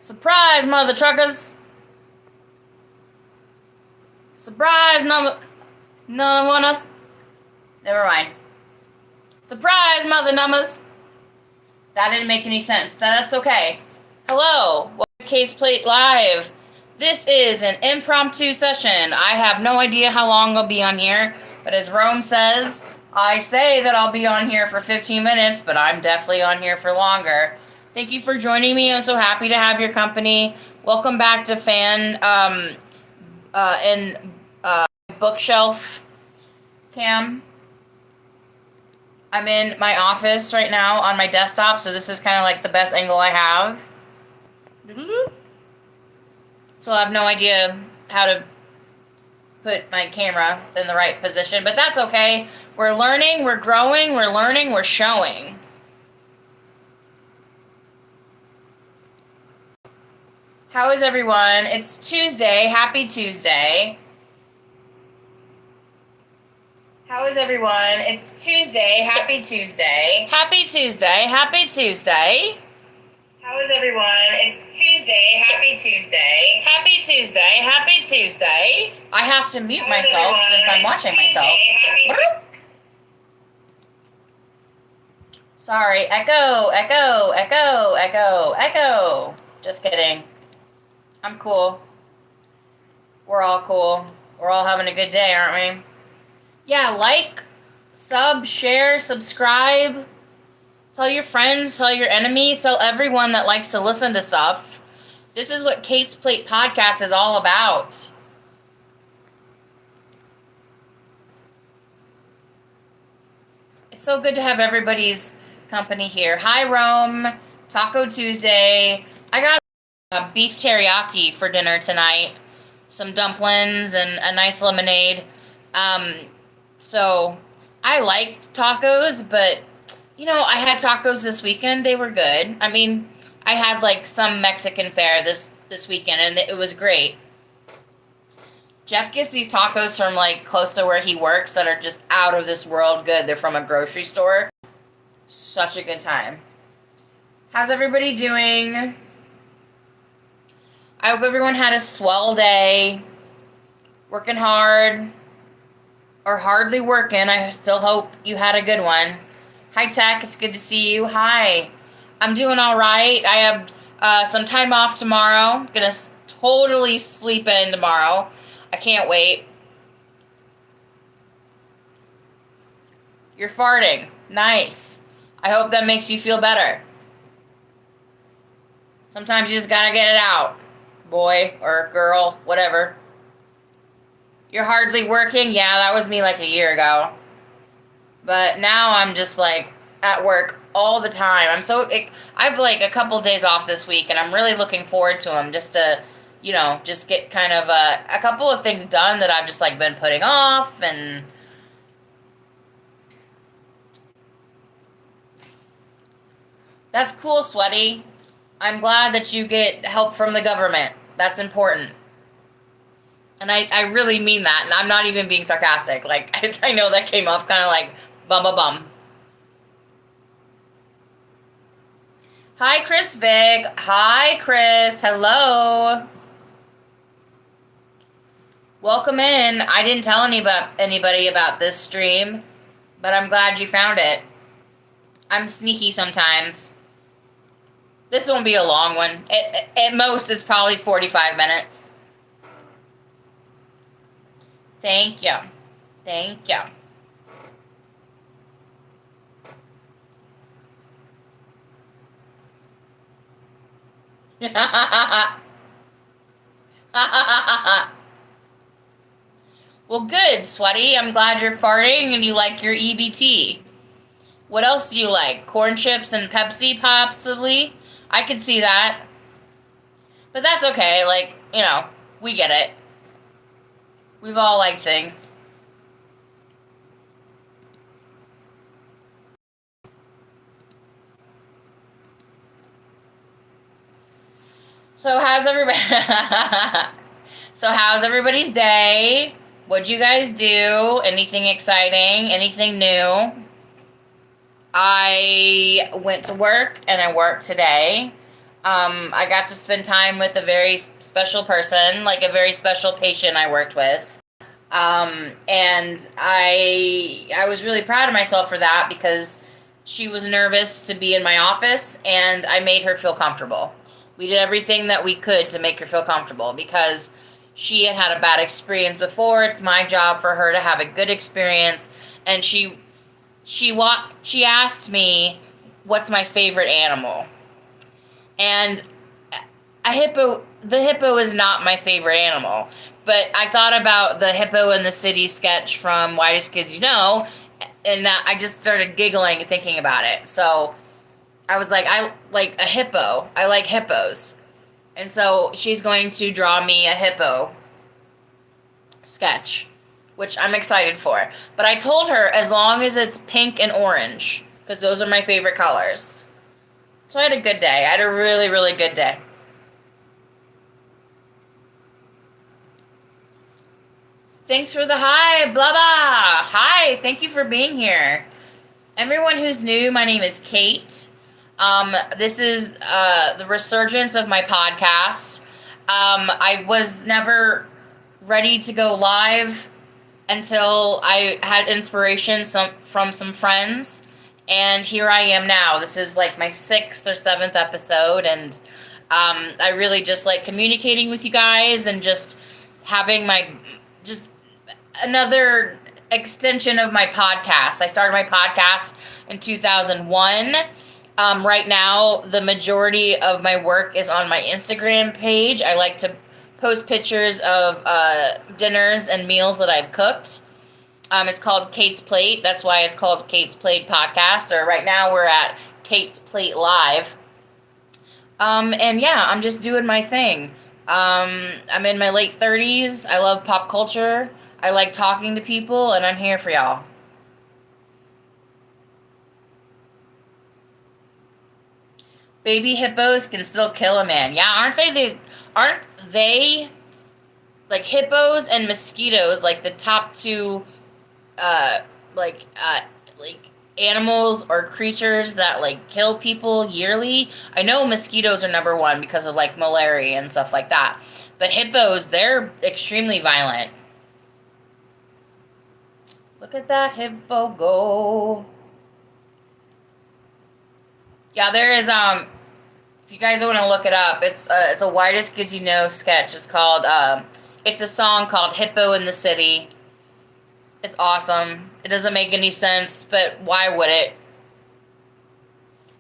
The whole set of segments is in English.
Surprise, mother truckers. Surprise, none want us. Never mind. Surprise, mother numbers. That didn't make any sense. That's okay. Hello, welcome to Case Plate Live. This is an impromptu session. I have no idea how long I'll be on here, but as Rome says, I say that I'll be on here for 15 minutes, but I'm definitely on here for longer. Thank you for joining me. I'm so happy to have your company. Welcome back to Fan and Bookshelf Cam. I'm in my office right now on my desktop, so this is kind of like the best angle I have. So I have no idea how to put my camera in the right position, but that's okay. We're learning, we're growing, we're learning, we're showing. How is everyone? It's Tuesday. Happy Tuesday. How is everyone? It's Tuesday. Happy Tuesday. Happy Tuesday. Happy Tuesday. How is everyone? It's Tuesday. Happy Tuesday. Happy Tuesday. Happy Tuesday. I have to mute myself since I'm watching myself. Sorry. Echo, echo, echo, echo, echo. Just kidding. I'm cool. We're all cool. We're all having a good day, aren't we? Yeah, like, sub, share, subscribe. Tell your friends, tell your enemies, tell everyone that likes to listen to stuff. This is what Kate's Plate Podcast is all about. It's so good to have everybody's company here. Hi, Rome. Taco Tuesday. I got beef teriyaki for dinner tonight. Some dumplings and a nice lemonade. So I like tacos, but you know, I had tacos this weekend. They were good. I mean, I had like some Mexican fare this weekend, and it was great. Jeff gets these tacos from like close to where he works that are just out of this world good. They're from a grocery store. Such a good time. How's everybody doing? I hope everyone had a swell day. Working hard. Or hardly working. I still hope you had a good one. Hi, Tech. It's good to see you. Hi. I'm doing all right. I have some time off tomorrow. Gonna totally sleep in tomorrow. I can't wait. You're farting. Nice. I hope that makes you feel better. Sometimes you just gotta get it out. Boy or girl, whatever. You're hardly working? Yeah, that was me like a year ago. But now I'm just like at work all the time. I've like a couple days off this week, and I'm really looking forward to them just to, you know, just get kind of a couple of things done that I've just like been putting off. And that's cool, Sweaty. I'm glad that you get help from the government. That's important. And I really mean that, and I'm not even being sarcastic. Like, I know that came off kind of like bum. Hi, Chris Vig. Hi, Chris. Hello. Welcome in. I didn't tell anybody about this stream, but I'm glad you found it. I'm sneaky sometimes. This won't be a long one. At most, it's probably 45 minutes. Thank you. Thank you. Well, good, Sweaty. I'm glad you're farting and you like your EBT. What else do you like? Corn chips and Pepsi, possibly? I could see that. But that's okay. Like, you know, we get it. We've all liked things. So how's everybody's day? What'd you guys do? Anything exciting? Anything new? I went to work and I worked today. I got to spend time with a very special person, like a very special patient I worked with. And I was really proud of myself for that because she was nervous to be in my office and I made her feel comfortable. We did everything that we could to make her feel comfortable because she had had a bad experience before. It's my job for her to have a good experience, and she asked me what's my favorite animal. And the hippo is not my favorite animal. But I thought about the Hippo in the City sketch from Whitest Kids You Know, and I just started giggling thinking about it. So I was like, I like a hippo. I like hippos. And so she's going to draw me a hippo sketch, which I'm excited for. But I told her as long as it's pink and orange, because those are my favorite colors. So I had a good day. I had a really, really good day. Thanks for the hi, blah blah. Hi, thank you for being here. Everyone who's new, my name is Kate. This is the resurgence of my podcast. I was never ready to go live until I had inspiration from some friends, and here I am now. This is like my 6th or 7th episode, and I really just like communicating with you guys and just having my just another extension of my podcast. I started my podcast in 2001. Right now, the majority of my work is on my Instagram page. I like to post pictures of dinners and meals that I've cooked. It's called Kate's Plate. That's why it's called Kate's Plate Podcast. Or right now we're at Kate's Plate Live. And yeah, I'm just doing my thing. I'm in my late 30s. I love pop culture. I like talking to people, and I'm here for y'all. Baby hippos can still kill a man. Yeah, aren't they like hippos and mosquitoes like the top two uh like uh like animals or creatures that like kill people yearly? I know mosquitoes are number one because of like malaria and stuff like that. But hippos, they're extremely violent. Look at that hippo go. Yeah, there is if you guys want to look it up, it's a Whitest Kids You Know sketch. It's called it's a song called Hippo in the City. It's awesome. It doesn't make any sense, but why would it?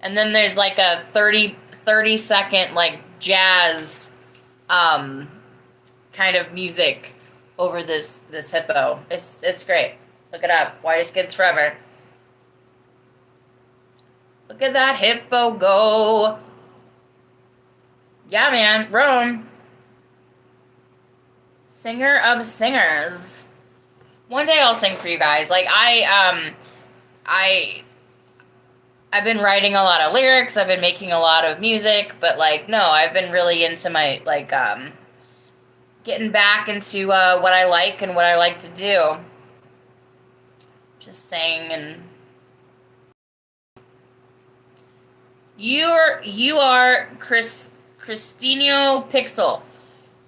And then there's like a 30 second like jazz kind of music over this hippo. It's great. Look it up. Whitest Kids Forever. Look at that hippo go. Yeah, man. Rome. Singer of singers. One day I'll sing for you guys. Like I've been writing a lot of lyrics. I've been making a lot of music, but like no, I've been really into my like getting back into what I like and what I like to do. Just sing. And you are Cristino Pixel.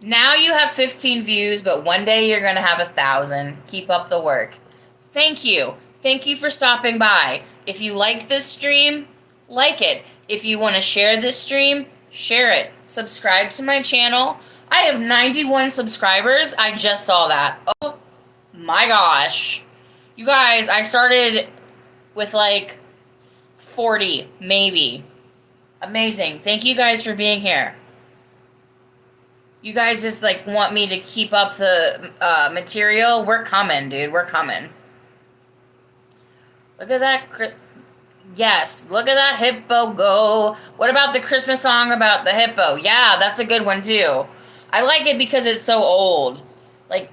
Now you have 15 views, but one day you're going to have 1,000. Keep up the work. Thank you. Thank you for stopping by. If you like this stream, like it. If you want to share this stream, share it. Subscribe to my channel. I have 91 subscribers. I just saw that. Oh my gosh. You guys, I started with like 40, maybe. Amazing. Thank you guys for being here. You guys just like want me to keep up the material. We're coming, dude. We're coming. Look at that. Yes, look at that hippo go. What about the Christmas song about the hippo? Yeah, that's a good one too. I like it because it's so old. Like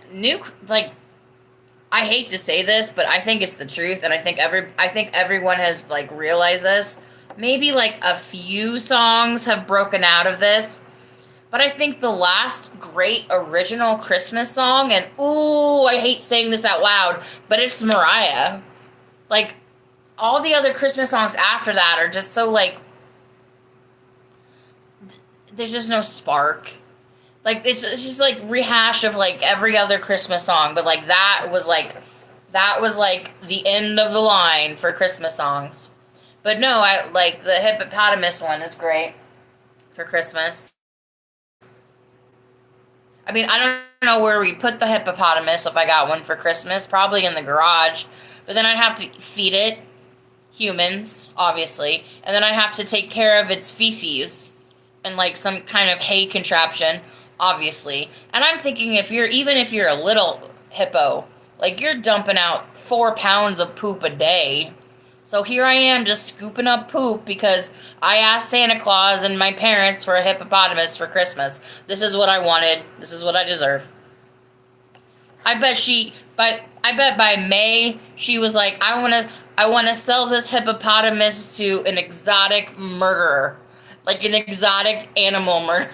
I hate to say this, but I think it's the truth, and I think everyone has like realized this. Maybe like a few songs have broken out of this. But I think the last great original Christmas song, and ooh, I hate saying this out loud, but it's Mariah. Like, all the other Christmas songs after that are just so, like, there's just no spark. Like it's just like rehash of like every other Christmas song, but like that was like the end of the line for Christmas songs. But no, I like the hippopotamus one is great for Christmas. I mean, I don't know where we'd put the hippopotamus if I got one for Christmas. Probably in the garage. But then I'd have to feed it, humans, obviously. And then I'd have to take care of its feces and like some kind of hay contraption, obviously. And I'm thinking even if you're a little hippo, like you're dumping out 4 pounds of poop a day. So here I am just scooping up poop because I asked Santa Claus and my parents for a hippopotamus for Christmas. This is what I wanted. This is what I deserve. I bet by May she was like, I want to sell this hippopotamus to an exotic murderer. Like an exotic animal murderer.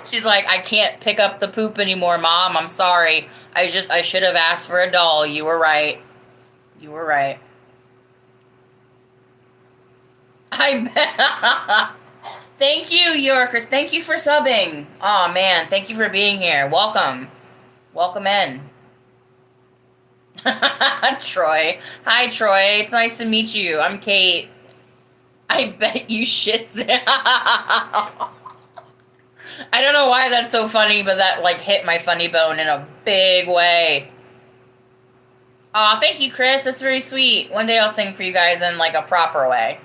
She's like, I can't pick up the poop anymore, Mom. I'm sorry. I should have asked for a doll. You were right. You were right. I bet. Thank you, Yorkers. Thank you for subbing. Oh man, thank you for being here. Welcome. Welcome in. Troy. Hi, Troy. It's nice to meet you. I'm Kate. I bet you shit. I don't know why that's so funny, but that like hit my funny bone in a big way. Aw, thank you, Chris. That's very sweet. One day I'll sing for you guys in like a proper way.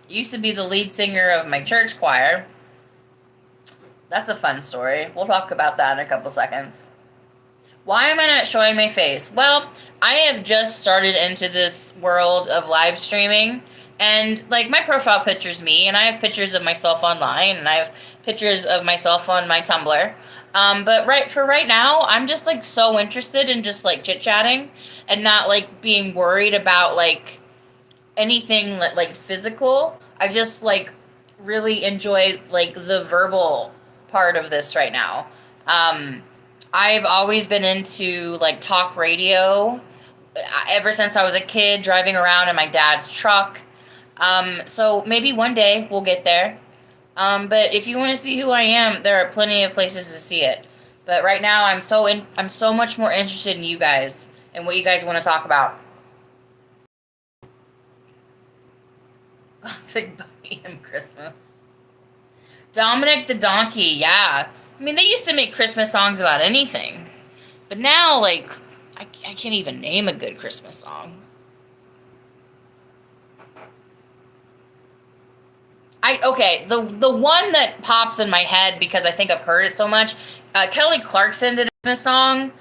Used to be the lead singer of my church choir. That's a fun story. We'll talk about that in a couple seconds. Why am I not showing my face? Well, I have just started into this world of live streaming. And like my profile picture's me, and I have pictures of myself online, and I have pictures of myself on my Tumblr. But right now, I'm just like so interested in just like chit chatting and not like being worried about like anything like physical. I just like really enjoy like the verbal part of this right now. I've always been into like talk radio ever since I was a kid, driving around in my dad's truck. So maybe one day we'll get there. But if you want to see who I am, there are plenty of places to see it. But right now, I'm so much more interested in you guys and what you guys want to talk about. Classic Bunny and Christmas. Dominic the Donkey, yeah. I mean, they used to make Christmas songs about anything. But now, like, I can't even name a good Christmas song. The one that pops in my head because I think I've heard it so much, Kelly Clarkson did a song,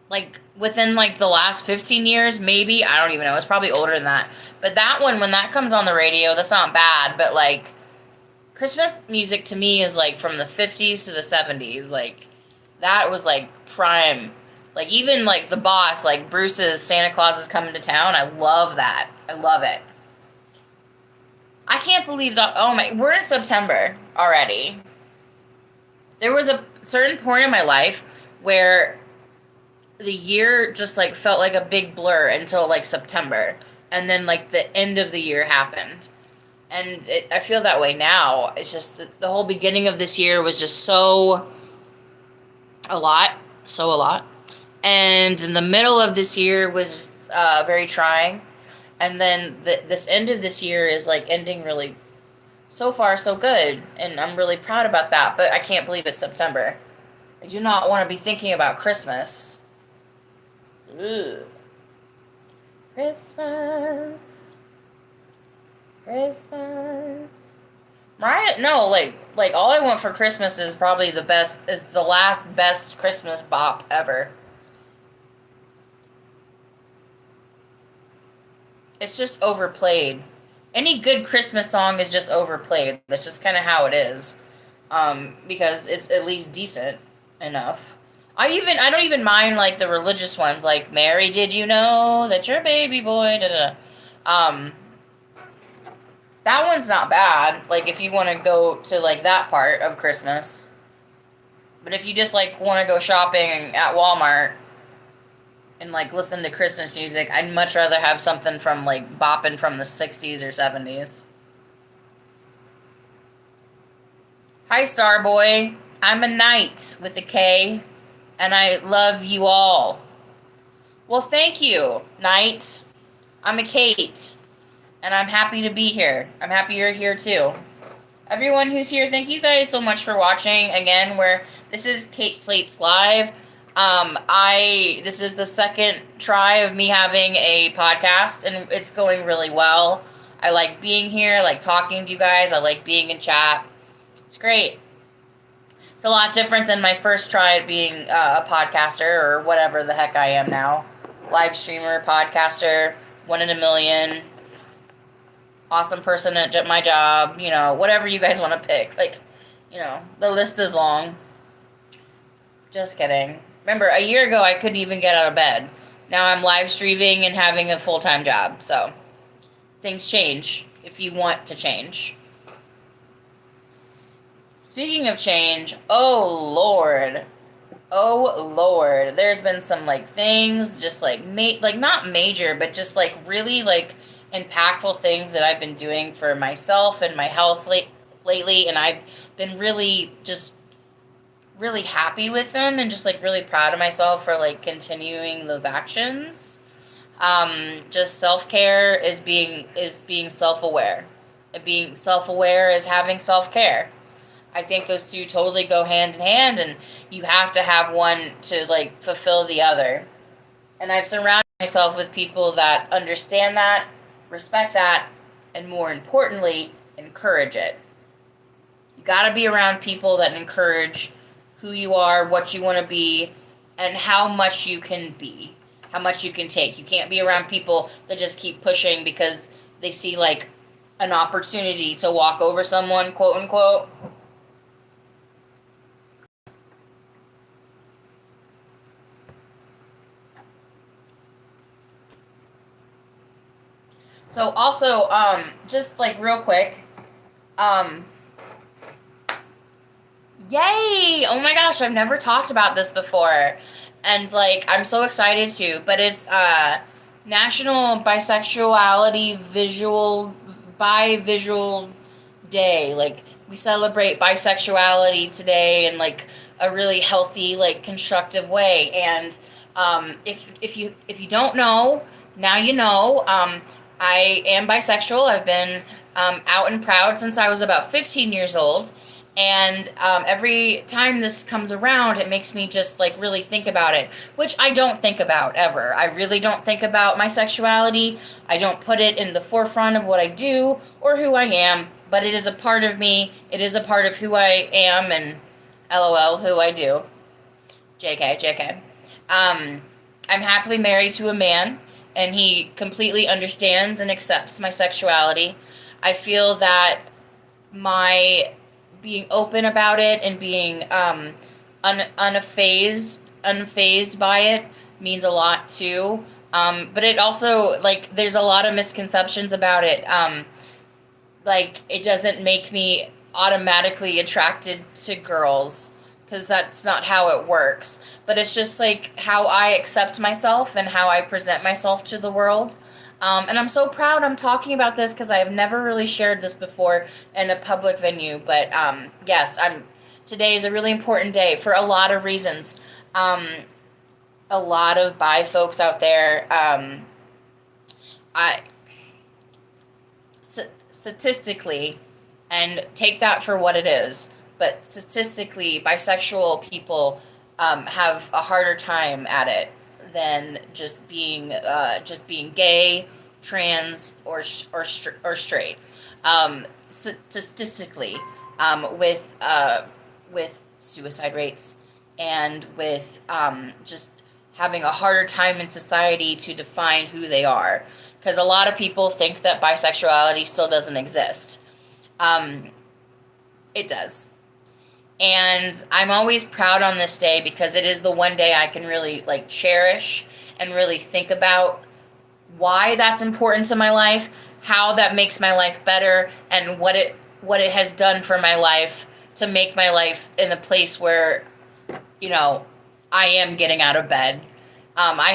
like within like the last 15 years, maybe. I don't even know. It's probably older than that. But that one, when that comes on the radio, that's not bad. But like Christmas music to me is like from the 50s to the 70s. Like that was like prime. Like even like The Boss, like Bruce's Santa Claus is Coming to Town. I love that. I love it. I can't believe that. Oh my, we're in September already. There was a certain point in my life where the year just like felt like a big blur until like September. And then like the end of the year happened. And I feel that way now. It's just the whole beginning of this year was just so a lot. And in the middle of this year was very trying. And then this end of this year is like ending really, so far so good. And I'm really proud about that. But I can't believe it's September. I do not want to be thinking about Christmas. Ugh. Christmas. Mariah, no, like all I want for Christmas is probably the last best Christmas bop ever. It's just overplayed. Any good Christmas song is just overplayed. That's just kind of how it is. Because it's at least decent enough. I don't even mind like the religious ones, like Mary, did you know that your baby boy, that one's not bad. Like if you want to go to like that part of Christmas. But if you just like want to go shopping at Walmart, and like listen to Christmas music. I'd much rather have something from like bopping from the 60s or 70s. Hi, Starboy. I'm a knight with a K, and I love you all. Well, thank you, Knight. I'm a Kate, and I'm happy to be here. I'm happy you're here too. Everyone who's here, thank you guys so much for watching. Again, this is Kate Plates Live. This is the second try of me having a podcast, and it's going really well. I like being here, I like talking to you guys, I like being in chat. It's great. It's a lot different than my first try at being a podcaster or whatever the heck I am now. Live streamer, podcaster, 1 in a million, awesome person at my job, whatever you guys want to pick. Like, the list is long. Just kidding. Remember, a year ago I couldn't even get out of bed. Now I'm live streaming and having a full-time job. So, things change if you want to change. Speaking of change, oh Lord, there's been some like things just like not major, but just like really like impactful things that I've been doing for myself and my health lately, and I've been really happy with them and just like really proud of myself for like continuing those actions. Just self-care is being self-aware. Being self-aware is having self-care. I think those two totally go hand in hand, and you have to have one to like fulfill the other. And I've surrounded myself with people that understand that, respect that, and more importantly, encourage it. You got to be around people that encourage who you are, what you want to be, and how much you can be, how much you can take. You can't be around people that just keep pushing because they see like an opportunity to walk over someone, quote unquote. So also, just like real quick, yay! Oh my gosh, I've never talked about this before, and like I'm so excited to. But it's National Bi-Visual Day. Like we celebrate bisexuality today in like a really healthy, like constructive way. And if you don't know, now you know. I am bisexual. I've been out and proud since I was about 15 years old. And every time this comes around, it makes me just like really think about it, which I don't think about ever. I really don't think about my sexuality. I don't put it in the forefront of what I do or who I am, but it is a part of me. It is a part of who I am, and LOL, who I do. JK. I'm happily married to a man, and he completely understands and accepts my sexuality. I feel that my being open about it and being unfazed by it means a lot too. But it also, like, there's a lot of misconceptions about it. Like, it doesn't make me automatically attracted to girls, because that's not how it works. But it's just like how I accept myself and how I present myself to the world. And I'm so proud I'm talking about this because I have never really shared this before in a public venue. But yes, today is a really important day for a lot of reasons. A lot of bi folks out there, statistically, and take that for what it is, but statistically, bisexual people have a harder time at it than just being gay, trans, or straight. Statistically, with suicide rates and with just having a harder time in society to define who they are, because a lot of people think that bisexuality still doesn't exist. It does. And I'm always proud on this day because it is the one day I can really like cherish and really think about why that's important to my life, how that makes my life better, and what it has done for my life to make my life in a place where, I am getting out of bed I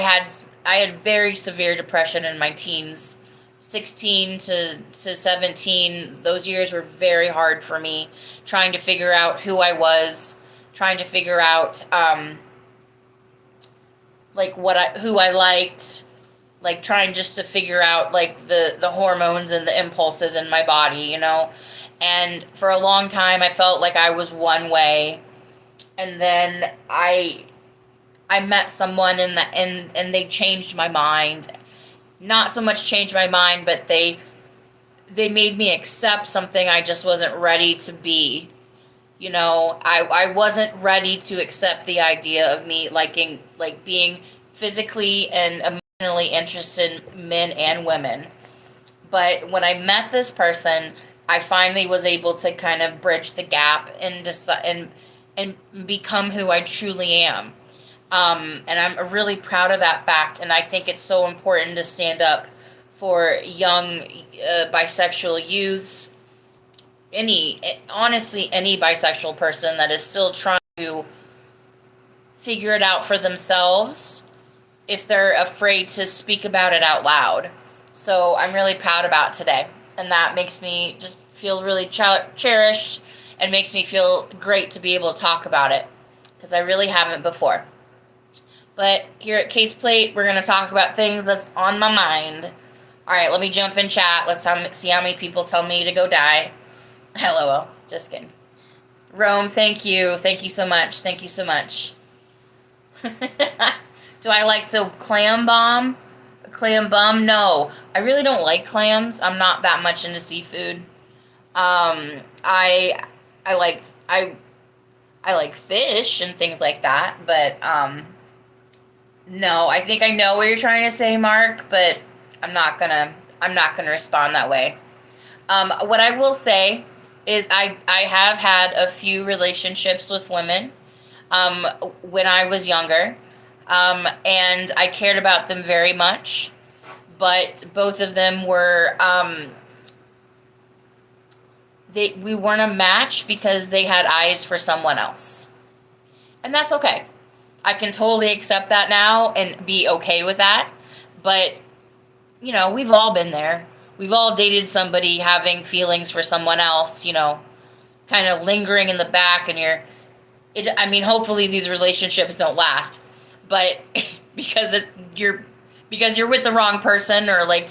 had very severe depression in my teens, 16 to 17. Those years were very hard for me, trying to figure out who I was, trying to figure out like who I liked, like trying just to figure out like the hormones and the impulses in my body, you know. And for a long time I felt like I was one way, and then I met someone and they changed my mind. Not so much changed my mind, but they made me accept something I just wasn't ready to be. You know, I wasn't ready to accept the idea of me being physically and emotionally interested in men and women. But when I met this person, I finally was able to kind of bridge the gap and decide and become who I truly am. And I'm really proud of that fact. And I think it's so important to stand up for young bisexual youths, honestly, any bisexual person that is still trying to figure it out for themselves if they're afraid to speak about it out loud. So I'm really proud about today. And that makes me just feel really cherished and makes me feel great to be able to talk about it because I really haven't before. But here at Kate's Plate, we're going to talk about things that's on my mind. All right, let me jump in chat. Let's see how many people tell me to go die. LOL. Just kidding. Rome, thank you. Thank you so much. Thank you so much. Do I like to clam bomb? Clam bum? No. I really don't like clams. I'm not that much into seafood. I like I like fish and things like that, but no, I think I know what you're trying to say, Mark, but I'm not gonna respond that way. What I will say is I have had a few relationships with women when I was younger, and I cared about them very much, but both of them were we weren't a match because they had eyes for someone else, and that's okay. I can totally accept that now and be okay with that. But, you know, we've all been there. We've all dated somebody having feelings for someone else, you know, kind of lingering in the back, and I mean, hopefully these relationships don't last. But you're with the wrong person, or like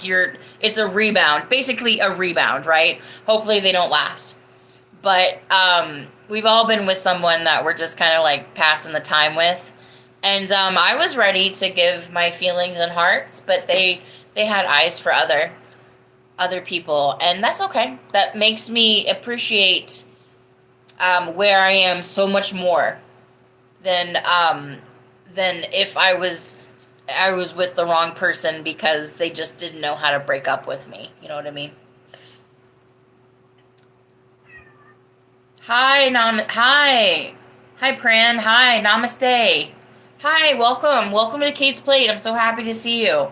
it's a rebound, basically a rebound, right? Hopefully they don't last. But we've all been with someone that we're just kind of like passing the time with. And I was ready to give my feelings and hearts, but they had eyes for other people, and that's okay. That makes me appreciate where I am so much more than if I was with the wrong person because they just didn't know how to break up with me. You know what I mean? Hi, hi, Pran. Hi, namaste. Hi, welcome to Kate's Plate. I'm so happy to see you.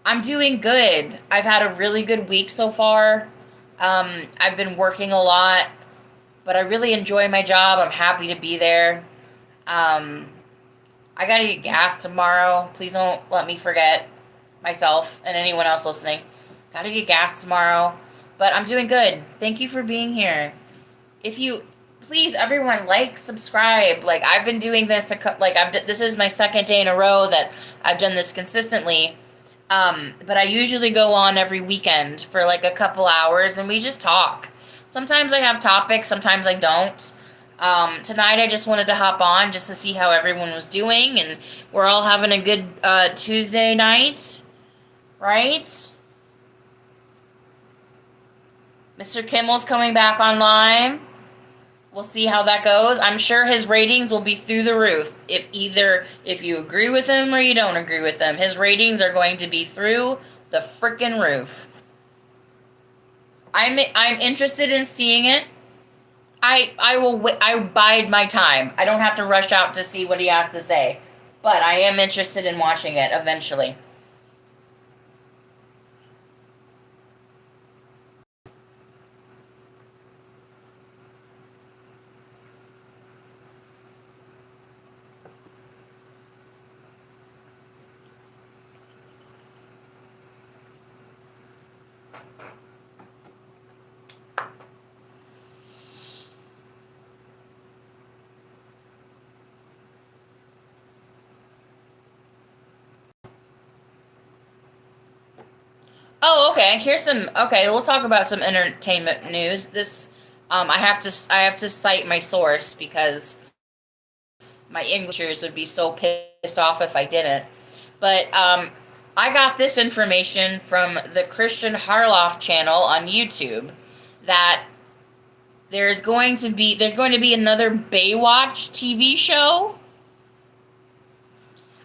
I'm doing good. I've had a really good week so far. I've been working a lot, but I really enjoy my job. I'm happy to be there. I gotta get gas tomorrow. Please don't let me forget myself and anyone else listening. Gotta get gas tomorrow, but I'm doing good. Thank you for being here. If you please, everyone, like, subscribe. Like, I've been doing this this is my second day in a row that I've done this consistently. But I usually go on every weekend for like a couple hours and we just talk. Sometimes I have topics, sometimes I don't. Tonight I just wanted to hop on just to see how everyone was doing, and we're all having a good Tuesday night, right? Mr. Kimmel's coming back online. We'll see how that goes. I'm sure his ratings will be through the roof. If you agree with him or you don't agree with him, his ratings are going to be through the frickin' roof. I'm interested in seeing it. I bide my time. I don't have to rush out to see what he has to say, but I am interested in watching it eventually. Oh, okay. Here's some. Okay, we'll talk about some entertainment news. This, I have to cite my source because my Englishers would be so pissed off if I didn't. But I got this information from the Christian Harloff channel on YouTube that there's going to be another Baywatch TV show.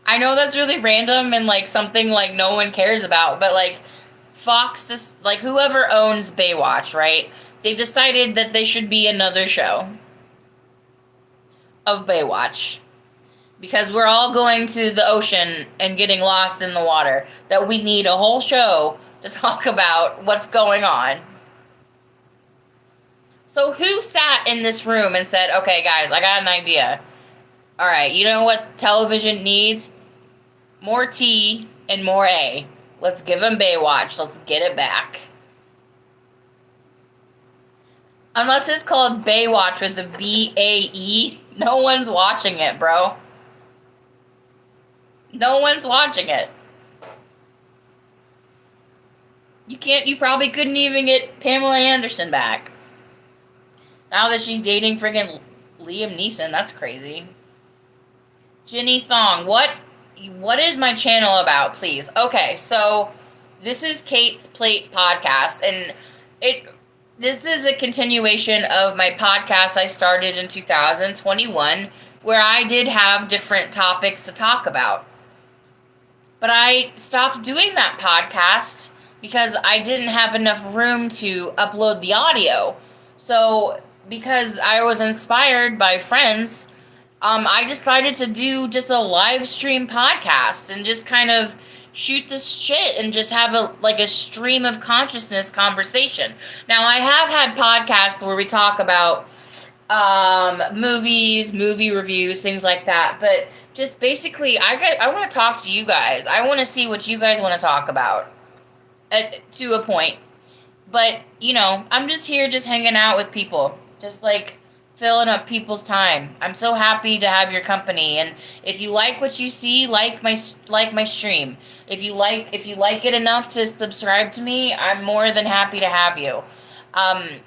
I know that's really random and like something like no one cares about, but like Fox is like whoever owns Baywatch, right? They've decided that they should be another show of Baywatch because we're all going to the ocean and getting lost in the water. That we need a whole show to talk about what's going on. So who sat in this room and said, "Okay, guys, I got an idea. All right, you know what television needs? More T and more A. Let's give them Baywatch. Let's get it back." Unless it's called Baywatch with a BAE, no one's watching it, bro. No one's watching it. You probably couldn't even get Pamela Anderson back. Now that she's dating friggin' Liam Neeson, that's crazy. Ginny Thong, what is my channel about, please? Okay, so this is Kate's Plate Podcast, and this is a continuation of my podcast I started in 2021, where I did have different topics to talk about. But I stopped doing that podcast because I didn't have enough room to upload the audio. So, because I was inspired by friends, I decided to do just a live stream podcast and just kind of shoot this shit and just have a stream of consciousness conversation. Now, I have had podcasts where we talk about movies, movie reviews, things like that, but just basically, I want to talk to you guys. I want to see what you guys want to talk about to a point. But, I'm just here just hanging out with people. Just like filling up people's time. I'm so happy to have your company. And if you like what you see, like my stream. If you like it enough to subscribe to me, I'm more than happy to have you. I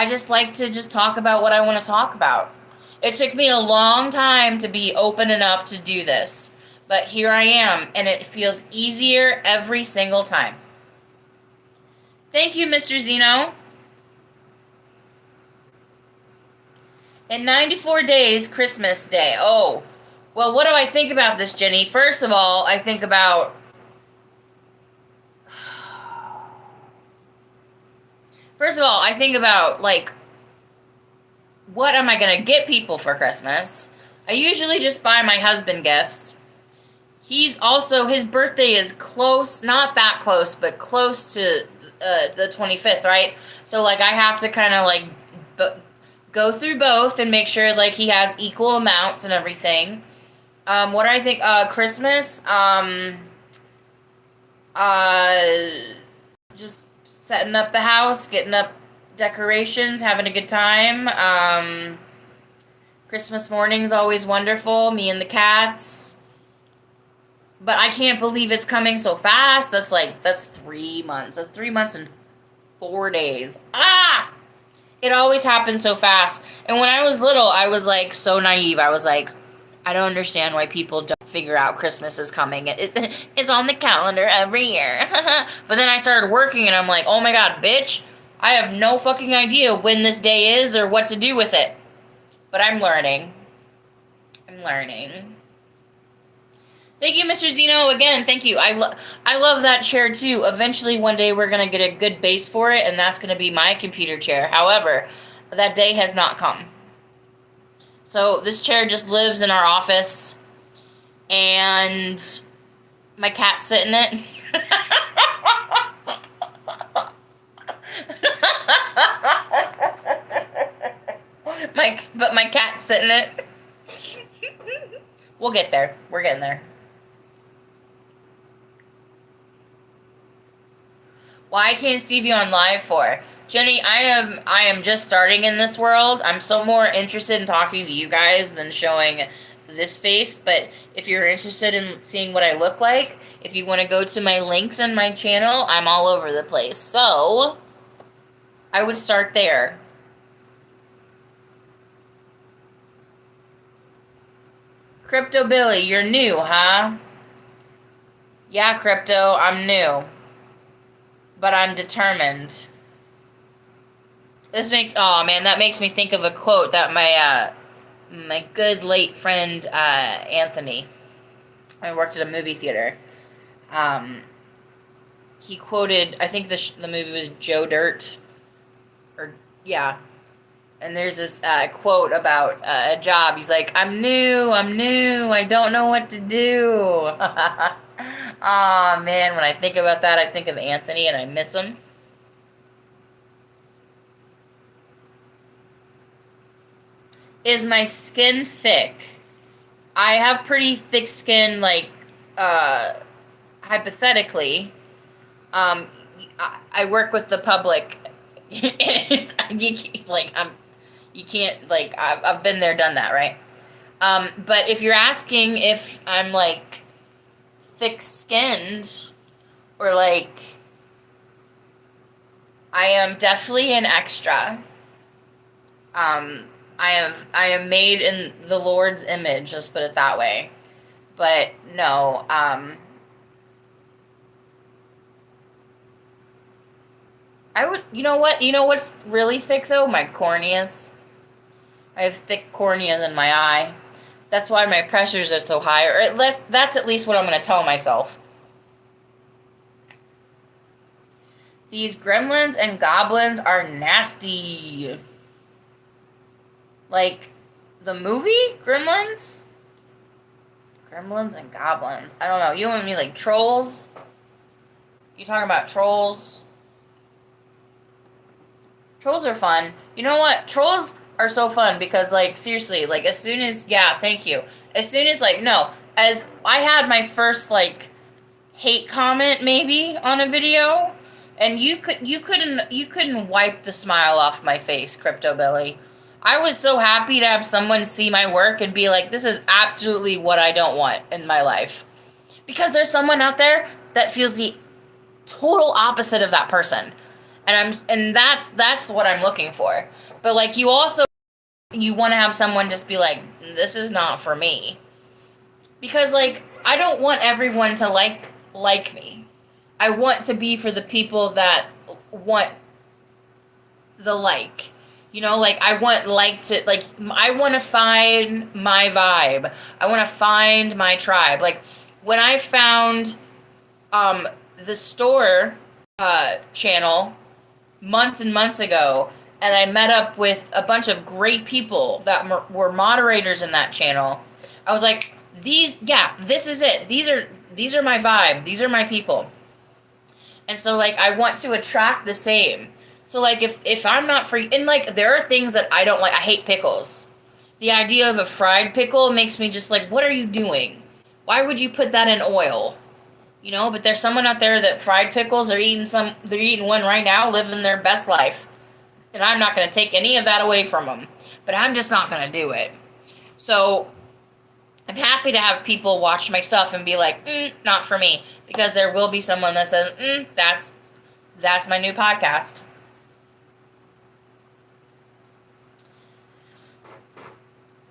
just like to just talk about what I want to talk about. It took me a long time to be open enough to do this, but here I am, and it feels easier every single time. Thank you, Mr. Zeno. In 94 days, Christmas Day. Oh, well, what do I think about this, Jenny? First of all, I think about... like, what am I going to get people for Christmas? I usually just buy my husband gifts. His birthday is close, not that close, but close to the 25th, right? So, like, I have to kind of, like, go through both and make sure, like, he has equal amounts and everything. What do I think? Christmas, just setting up the house, getting up decorations, having a good time. Christmas morning's always wonderful, me and the cats. But I can't believe it's coming so fast. That's 3 months. That's 3 months and 4 days. Ah! It always happens so fast. And when I was little, I was like so naive. I was like, I don't understand why people don't figure out Christmas is coming. It's on the calendar every year. But then I started working and I'm like, oh my God, bitch. I have no fucking idea when this day is or what to do with it. But I'm learning. Thank you, Mr. Zeno. Again, thank you. I love that chair, too. Eventually, one day, we're going to get a good base for it, and that's going to be my computer chair. However, that day has not come. So, this chair just lives in our office, and my cat's sitting in it. But my cat's sitting in it. We'll get there. We're getting there. Why I can't see you on live for? Jenny, I am just starting in this world. I'm so more interested in talking to you guys than showing this face. But if you're interested in seeing what I look like, if you want to go to my links in my channel, I'm all over the place. So I would start there. Crypto Billy, you're new, huh? Yeah, Crypto, I'm new. But I'm determined. This makes, oh man, that makes me think of a quote that my good late friend Anthony, I worked at a movie theater. He quoted, I think the movie was Joe Dirt, or yeah. And there's this quote about a job. He's like, I'm new, I don't know what to do. Oh man, when I think about that, I think of Anthony and I miss him. Is my skin thick? I have pretty thick skin, like, hypothetically. I work with the public. It's, like, you can't, like, I've been there, done that, right? But if you're asking if I'm, like, thick-skinned, or, like, I am definitely an extra. I am made in the Lord's image, let's put it that way. But no, I would, you know what? You know what's really thick though? My corneas. I have thick corneas in my eye. That's why my pressures are so high. Or that's at least what I'm going to tell myself. These gremlins and goblins are nasty. Like, the movie Gremlins? Gremlins and goblins. I don't know. You want me like trolls? You talking about trolls? Trolls are fun. You know what? Trolls are so fun because, like, seriously, like, as soon as, yeah, thank you. As soon as, like, no, as I had my first, like, hate comment maybe on a video, and you couldn't wipe the smile off my face, Crypto Billy. I was so happy to have someone see my work and be like, this is absolutely what I don't want in my life. Because there's someone out there that feels the total opposite of that person. And that's what I'm looking for. But like, you also, you want to have someone just be like, this is not for me. Because like, I don't want everyone to like me. I want to be for the people that want the like. You know, like, I want I want to find my vibe. I want to find my tribe. Like, when I found the store channel months and months ago, and I met up with a bunch of great people that were moderators in that channel, I was like, this is it. These are my vibe. These are my people. And so, like, I want to attract the same. So, like, if I'm not free, and, like, there are things that I don't like. I hate pickles. The idea of a fried pickle makes me just like, what are you doing? Why would you put that in oil? You know, but there's someone out there that fried pickles, they're eating one right now, living their best life. And I'm not going to take any of that away from them. But I'm just not going to do it. So I'm happy to have people watch my stuff and be like, not for me. Because there will be someone that says, that's my new podcast.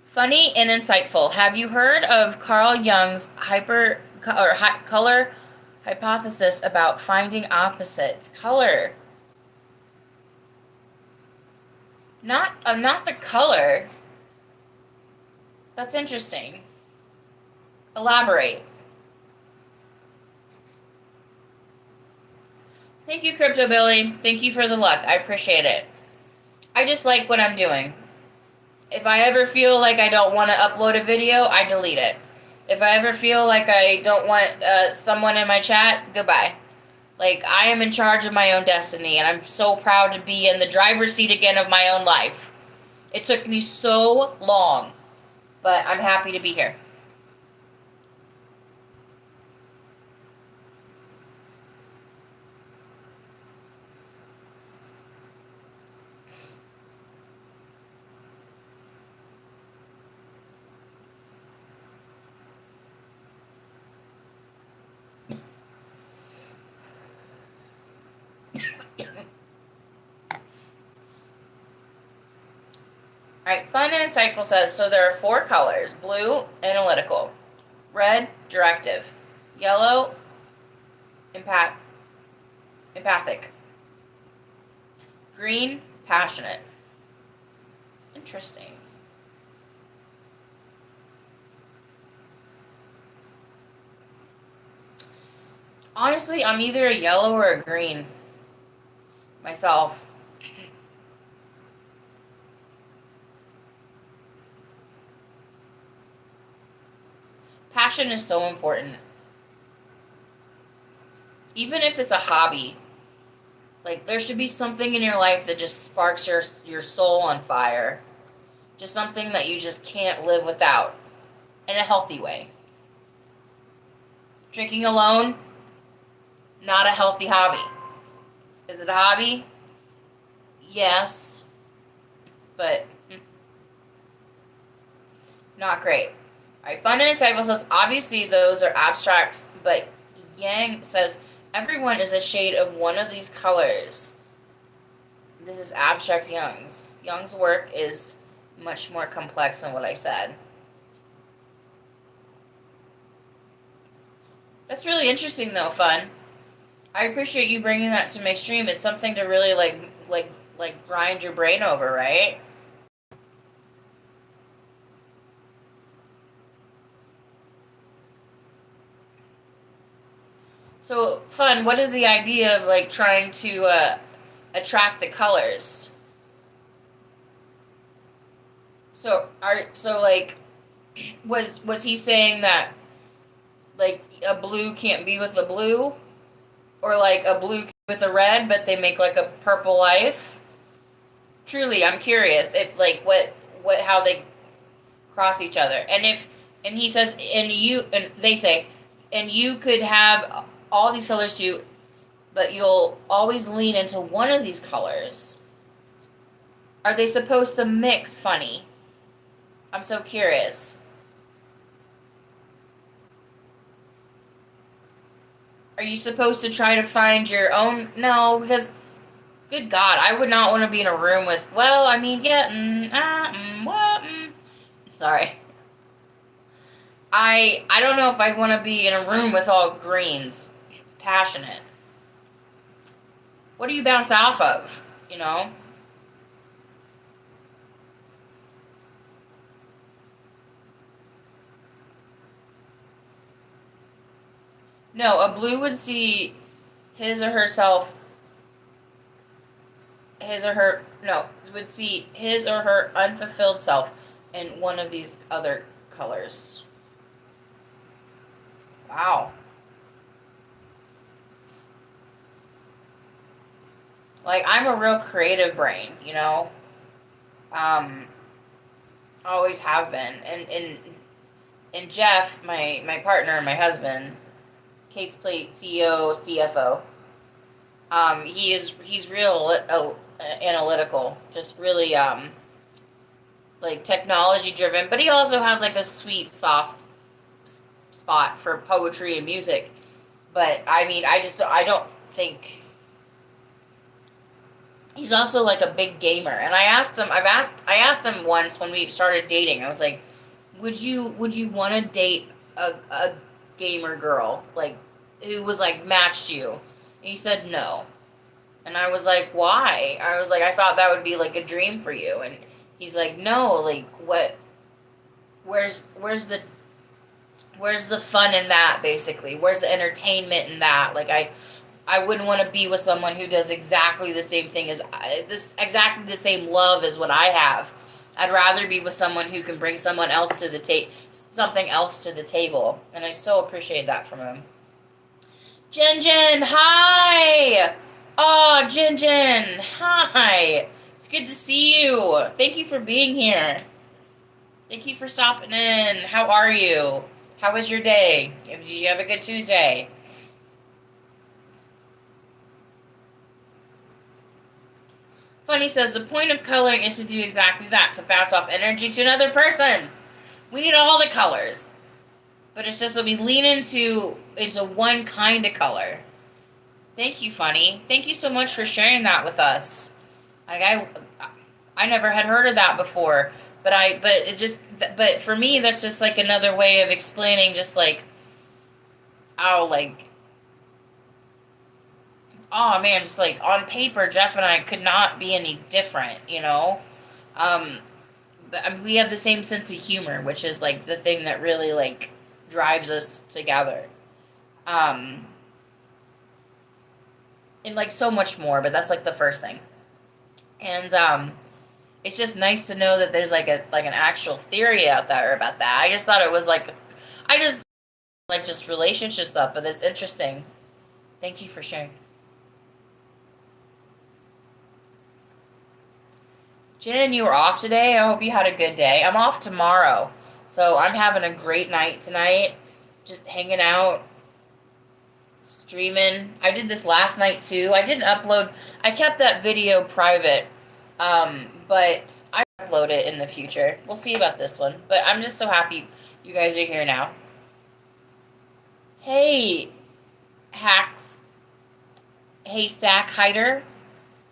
Funny and insightful. Have you heard of Carl Jung's color hypothesis about finding opposites? Color. Not the color. That's interesting. Elaborate. Thank you, Crypto Billy. Thank you for the luck. I appreciate it. I just like what I'm doing. If I ever feel like I don't want to upload a video, I delete it. If I ever feel like I don't want someone in my chat, goodbye. Like, I am in charge of my own destiny, and I'm so proud to be in the driver's seat again of my own life. It took me so long, but I'm happy to be here. Alright, Fun and Insightful says, so there are 4 colors. Blue, analytical. Red, directive. Yellow, empathic. Green, passionate. Interesting. Honestly, I'm either a yellow or a green myself. Passion is so important. Even if it's a hobby, like there should be something in your life that just sparks your soul on fire. Just something that you just can't live without in a healthy way. Drinking alone, not a healthy hobby. Is it a hobby? Yes, but not great. Alright, Fun and Insightful says, obviously those are abstracts, but Yang says, everyone is a shade of one of these colors. This is abstract Young's. Young's work is much more complex than what I said. That's really interesting though, Fun. I appreciate you bringing that to my stream. It's something to really like grind your brain over, right? So, Fun, what is the idea of like trying to attract the colors? So like was he saying that like a blue can't be with a blue, or like a blue with a red, but they make like a purple life? Truly, I'm curious if like what how they cross each other, and he says and they say and you could have all these colors too, but you'll always lean into one of these colors. Are they supposed to mix? Funny. I'm so curious. Are you supposed to try to find your own? No, because good God, I would not want to be in a room with. Well, I mean, yeah, what? Sorry. I don't know if I'd want to be in a room with all greens. It's passionate. What do you bounce off of? You know? No, a blue would see his or herself, his or her, no, would see his or her unfulfilled self in one of these other colors. Wow. Like, I'm a real creative brain, you know? Always have been. And Jeff, my partner, my husband, Kate's Plate CEO, CFO, he's real analytical, just really like technology driven, but he also has like a sweet soft spot for poetry and music. But I mean, I don't think he's also like a big gamer. And I asked him once when we started dating. I was like, would you want to date a gamer girl like who was like matched you? And he said no. And I was like, why? I was like, I thought that would be like a dream for you. And he's like, no, like what? Where's the fun in that, basically? Where's the entertainment in that? Like I wouldn't want to be with someone who does exactly the same thing as exactly the same love as what I have. I'd rather be with someone who can bring someone else to the something else to the table, and I so appreciate that from him. Jen, hi. Oh, Jen, hi. It's good to see you. Thank you for being here. Thank you for stopping in. How are you? How was your day? Did you have a good Tuesday? Funny says, the point of coloring is to do exactly that, to bounce off energy to another person. We need all the colors. But it's just that we lean into one kind of color. Thank you, Funny. Thank you so much for sharing that with us. Like I I never had heard of that before. But for me, that's just like another way of explaining just like, oh, like, oh man, just like on paper, Jeff and I could not be any different, you know? Um, but I mean, we have the same sense of humor, which is like the thing that really like drives us together. Um, and like so much more, but that's like the first thing. And it's just nice to know that there's like an actual theory out there about that. I just thought it was like, I just like just relationship stuff, but it's interesting. Thank you for sharing. Jen, you were off today. I hope you had a good day. I'm off tomorrow, so I'm having a great night tonight. Just hanging out, streaming. I did this last night too. I didn't upload. I kept that video private, but I upload it in the future. We'll see about this one. But I'm just so happy you guys are here now. Hey, hacks. Haystack hider.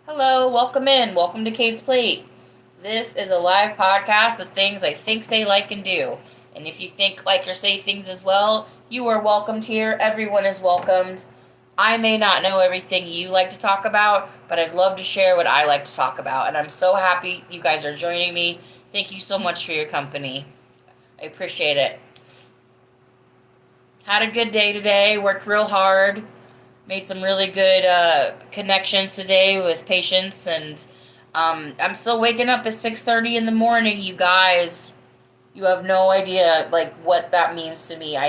Hello, welcome in. Welcome to Kate's Plate. This is a live podcast of things I think, say, like, and do. And if you think, like, or say things as well, you are welcomed here. Everyone is welcomed. I may not know everything you like to talk about, but I'd love to share what I like to talk about. And I'm so happy you guys are joining me. Thank you so much for your company. I appreciate it. Had a good day today. Worked real hard. Made some really good connections today with patients, and I'm still waking up at 6:30 in the morning. You guys, you have no idea like what that means to me. I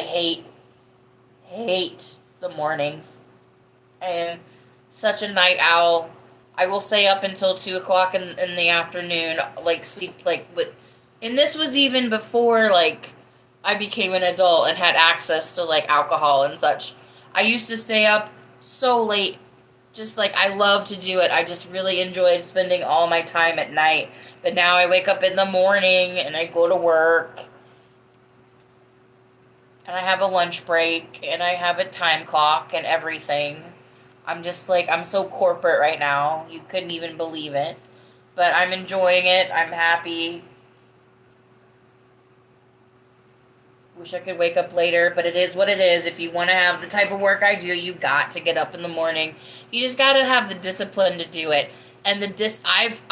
hate the mornings. I am such a night owl. I will stay up until 2 o'clock in the afternoon, like sleep like with, and this was even before like I became an adult and had access to like alcohol and such. I used to stay up so late. Just like I love to do it. I just really enjoyed spending all my time at night. But now I wake up in the morning and I go to work. And I have a lunch break and I have a time clock and everything. I'm just like, I'm so corporate right now. You couldn't even believe it. But I'm enjoying it. I'm happy. Wish I could wake up later, but it is what it is. If you want to have the type of work I do, you got to get up in the morning. You just got to have the discipline to do it. And I've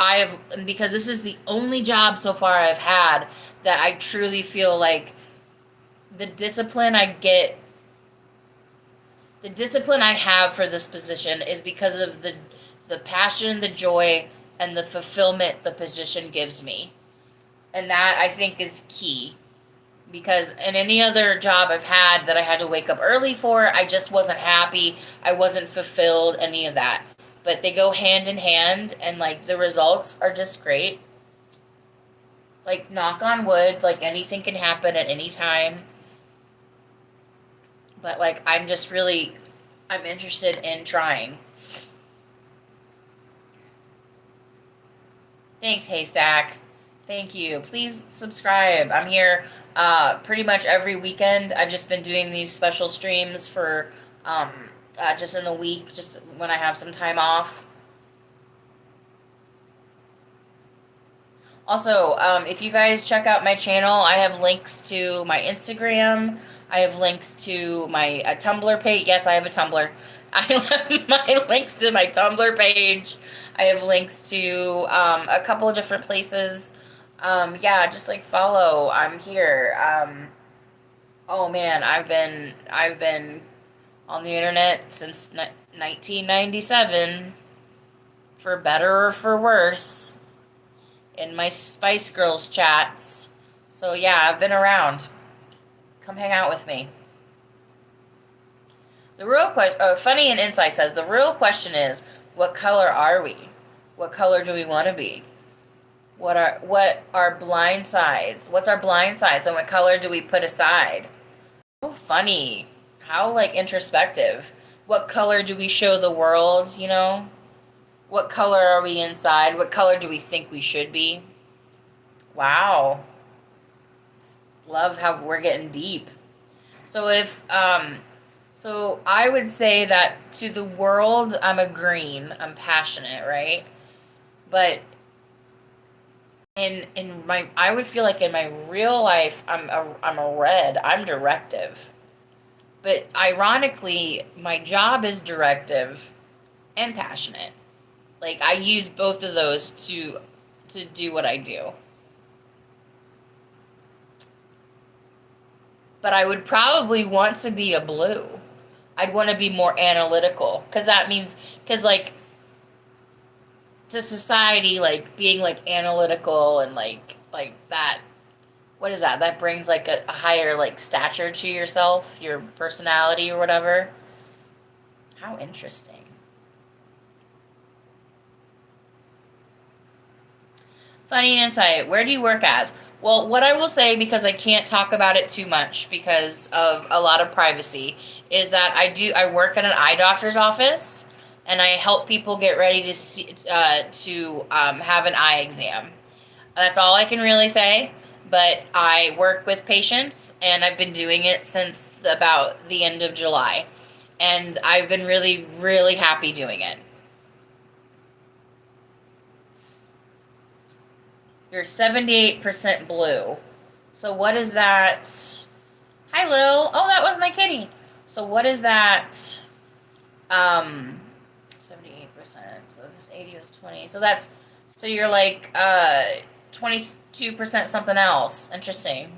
because this is the only job so far I've had that I truly feel like the discipline I get, the discipline I have for this position is because of the passion, the joy, and the fulfillment the position gives me. And that I think is key. Because in any other job I've had that I had to wake up early for, I just wasn't happy. I wasn't fulfilled, any of that. But they go hand in hand, and like the results are just great. Like, knock on wood, like anything can happen at any time. But like, I'm interested in trying. Thanks, Haystack. Thank you. Please subscribe. I'm here pretty much every weekend. I've just been doing these special streams for just in the week, just when I have some time off. Also, if you guys check out my channel, I have links to my Instagram. I have links to my Tumblr page. Yes, I have a Tumblr. I have my links to my Tumblr page. I have links to a couple of different places. Yeah, just like follow. I'm here. Oh man, I've been on the internet since 1997, for better or for worse, in my Spice Girls chats. So yeah, I've been around. Come hang out with me. The real question, Funny and Insight says, the real question is, what color are we? What color do we want to be? What are blind sides? What's our blind sides, and what color do we put aside? So funny. How like introspective. What color do we show the world, you know? What color are we inside? What color do we think we should be? Wow. Love how we're getting deep. So so I would say that to the world, I'm a green. I'm passionate, right? But I would feel like in my real life, I'm a red. I'm directive. But ironically, my job is directive and passionate. Like I use both of those to do what I do. But I would probably want to be a blue. I'd want to be more analytical because that means because like to society like being like analytical and like that, what is that, that brings like a higher like stature to yourself, your personality or whatever. How interesting. Funny insight. Where do you work as? Well, what I will say, because I can't talk about it too much because of a lot of privacy, is that I work at an eye doctor's office and I help people get ready to have an eye exam. That's all I can really say. But I work with patients and I've been doing it since about the end of July. And I've been really, really happy doing it. You're 78% blue. So what is that? Hi, Lil. Oh, that was my kitty. So what is that? 78%. So if it's 80, it was 20. So that's, so you're like 22% something else. Interesting.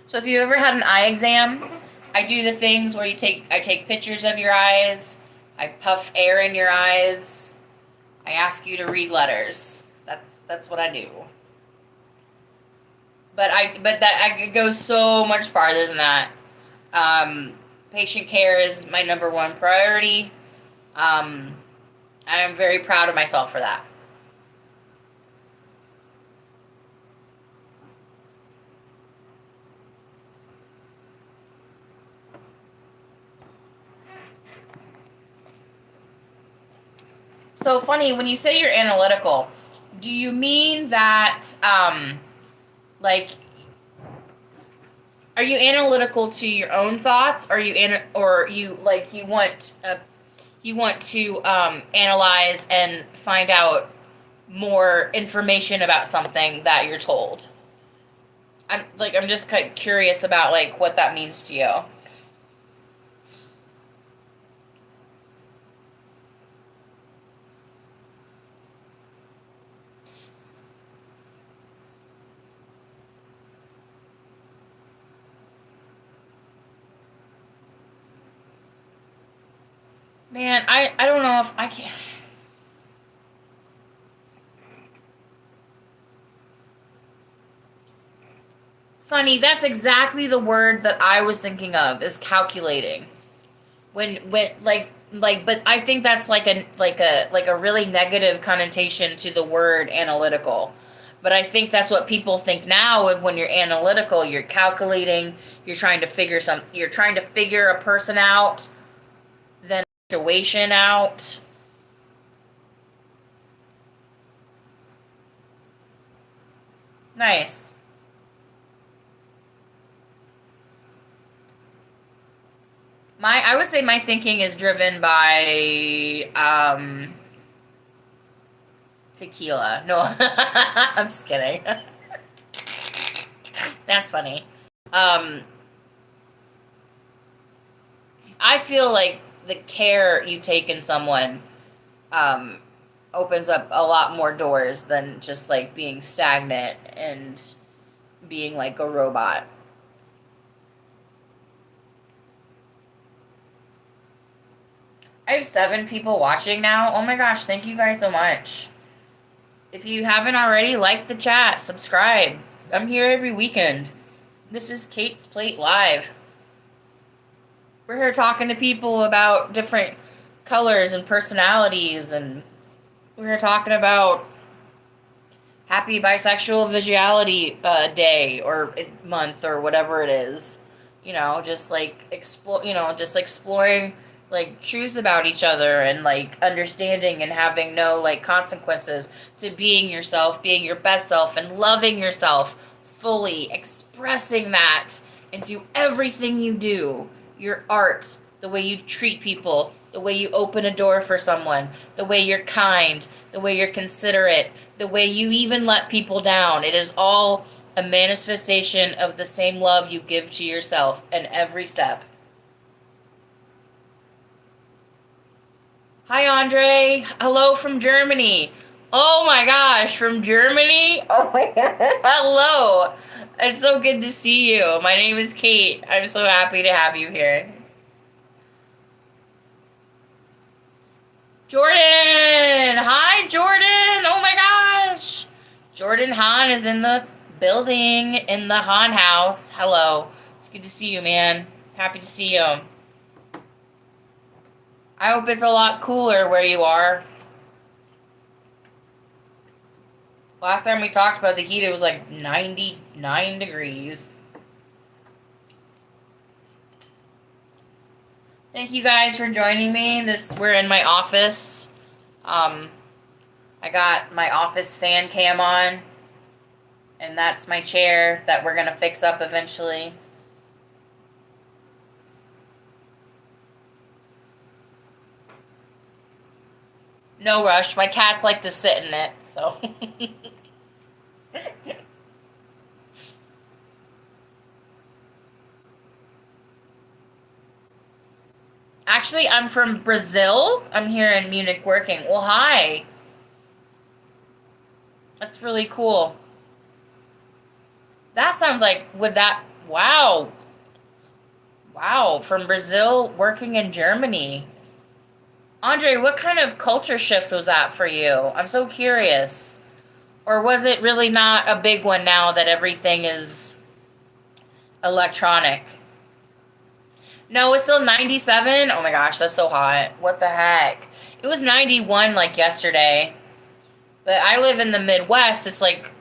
So if you ever had an eye exam, I do the things where I take pictures of your eyes, I puff air in your eyes, I ask you to read letters. That's what I do. But it goes so much farther than that. Um, Patient care is my number one priority. And I'm very proud of myself for that. So funny, when you say you're analytical, do you mean that, like, are you analytical to your own thoughts? Or are or you want to analyze and find out more information about something that you're told? I'm just kind of curious about like what that means to you. Man, I don't know if I can. Funny, that's exactly the word that I was thinking of, is calculating. When but I think that's like a really negative connotation to the word analytical. But I think that's what people think now of when you're analytical, you're calculating, you're trying to figure a person out, then a situation out. Nice. I would say my thinking is driven by tequila. No, I'm just kidding. That's funny. Um, I feel like the care you take in someone um, opens up a lot more doors than just like being stagnant and being like a robot. I have 7 people watching now. Oh my gosh, thank you guys so much. If you haven't already, like the chat, subscribe. I'm here every weekend. This is Kate's Plate Live. We're here talking to people about different colors and personalities, and we're here talking about Happy Bisexual Visuality Day or month or whatever it is. Just like just exploring like truths about each other and like understanding and having no like consequences to being yourself, being your best self, and loving yourself fully expressing that into everything you do. Your art, the way you treat people, the way you open a door for someone, the way you're kind, the way you're considerate, the way you even let people down. It is all a manifestation of the same love you give to yourself in every step. Hi, Andre. Hello from Germany. Oh my gosh, from Germany? Oh my god. Hello. It's so good to see you. My name is Kate. I'm so happy to have you here. Jordan! Hi, Jordan! Oh my gosh! Jordan Hahn is in the building, in the Hahn house. Hello. It's good to see you, man. Happy to see you. I hope it's a lot cooler where you are. Last time we talked about the heat, it was like 99 degrees. Thank you guys for joining me. We're in my office. I got my office fan cam on, and that's my chair that we're gonna fix up eventually. No rush. My cats like to sit in it, so. Actually, I'm from Brazil. I'm here in Munich working. Well, hi. That's really cool. That sounds like, wow. Wow, from Brazil working in Germany. Andre, what kind of culture shift was that for you? I'm so curious. Or was it really not a big one now that everything is electronic? No, it's still 97. Oh my gosh, that's so hot. What the heck? It was 91 like yesterday. But I live in the Midwest. It's like,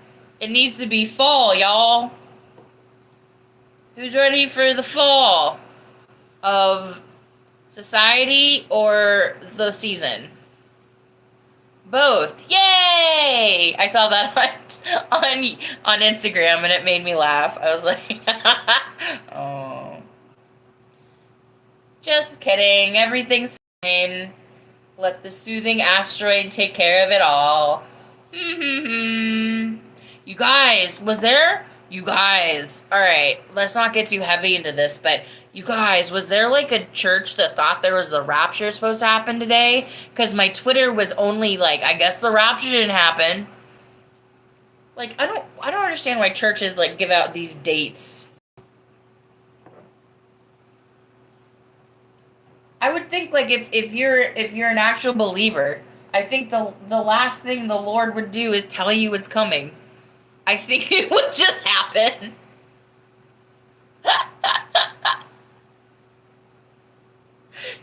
it needs to be fall, y'all. Who's ready for the fall of society or the season? Both. Yay! I saw that on Instagram and it made me laugh. I was like, oh. Just kidding. Everything's fine. Let the soothing asteroid take care of it all. You guys, alright, let's not get too heavy into this, but you guys, was there like a church that thought there was the rapture supposed to happen today? Because my Twitter was only like, I guess the rapture didn't happen. Like, I don't understand why churches like give out these dates. I would think like if you're an actual believer, I think the last thing the Lord would do is tell you it's coming. I think it would just happen.